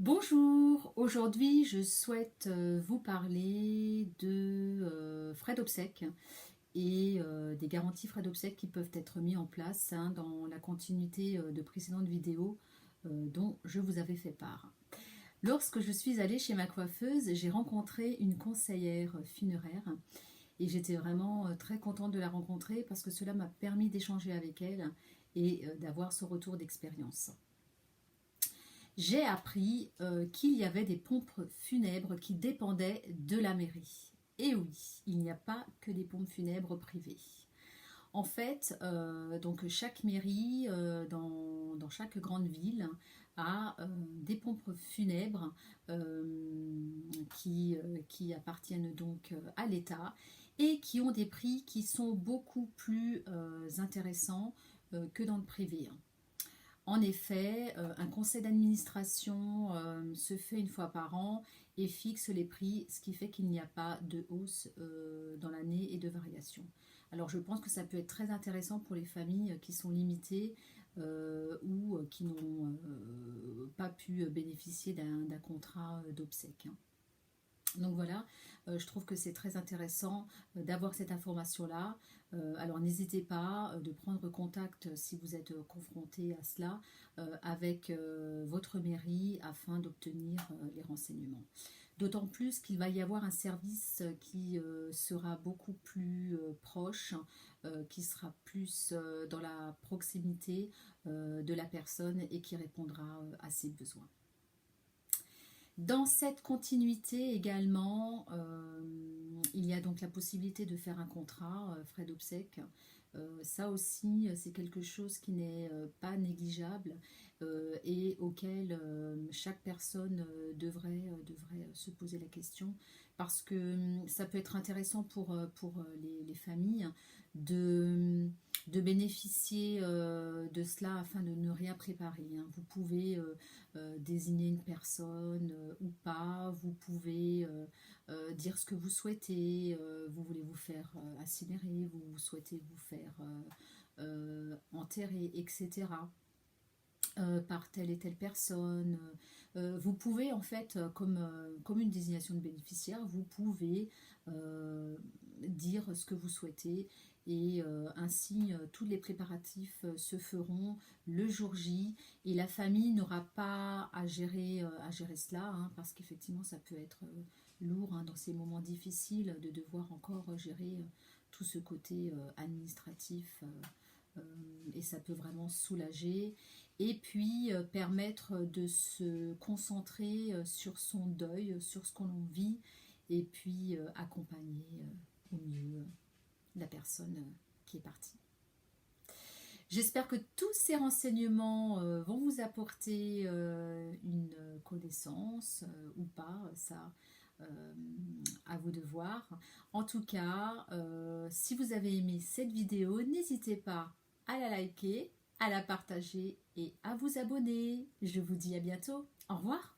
Bonjour, aujourd'hui je souhaite vous parler de frais d'obsèques et des garanties frais d'obsèques qui peuvent être mis en place dans la continuité de précédentes vidéos dont je vous avais fait part. Lorsque je suis allée chez ma coiffeuse, j'ai rencontré une conseillère funéraire et j'étais vraiment très contente de la rencontrer parce que cela m'a permis d'échanger avec elle et d'avoir ce retour d'expérience. J'ai appris qu'il y avait des pompes funèbres qui dépendaient de la mairie. Et oui, il n'y a pas que des pompes funèbres privées. En fait, donc chaque mairie dans chaque grande ville a des pompes funèbres qui appartiennent donc à l'État et qui ont des prix qui sont beaucoup plus intéressants que dans le privé. En effet, un conseil d'administration se fait une fois par an et fixe les prix, ce qui fait qu'il n'y a pas de hausse dans l'année et de variation. Alors je pense que ça peut être très intéressant pour les familles qui sont limitées ou qui n'ont pas pu bénéficier d'un contrat d'obsèques. Donc voilà, je trouve que c'est très intéressant d'avoir cette information-là. Alors n'hésitez pas de prendre contact si vous êtes confronté à cela avec votre mairie afin d'obtenir les renseignements. D'autant plus qu'il va y avoir un service qui sera beaucoup plus proche, qui sera plus dans la proximité de la personne et qui répondra à ses besoins. Dans cette continuité également, il y a donc la possibilité de faire un contrat frais d'obsèques. Ça aussi, c'est quelque chose qui n'est pas négligeable et auquel chaque personne devrait se poser la question parce que ça peut être intéressant pour les familles de bénéficier de cela afin de ne rien préparer. Vous pouvez désigner une personne ou pas, vous pouvez dire ce que vous souhaitez, vous voulez vous faire incinérer, vous souhaitez vous faire enterrer, etc. Par telle et telle personne. Vous pouvez en fait, comme une désignation de bénéficiaire, vous pouvez dire ce que vous souhaitez et ainsi tous les préparatifs se feront le jour J et la famille n'aura pas à gérer cela parce qu'effectivement ça peut être lourd dans ces moments difficiles de devoir encore gérer tout ce côté administratif et ça peut vraiment soulager et puis permettre de se concentrer sur son deuil, sur ce qu'on vit et puis accompagner au mieux la personne qui est partie. J'espère que tous ces renseignements vont vous apporter une connaissance ou pas, ça à vous de voir. En tout cas, si vous avez aimé cette vidéo, n'hésitez pas à la liker, à la partager et à vous abonner. Je vous dis à bientôt. Au revoir.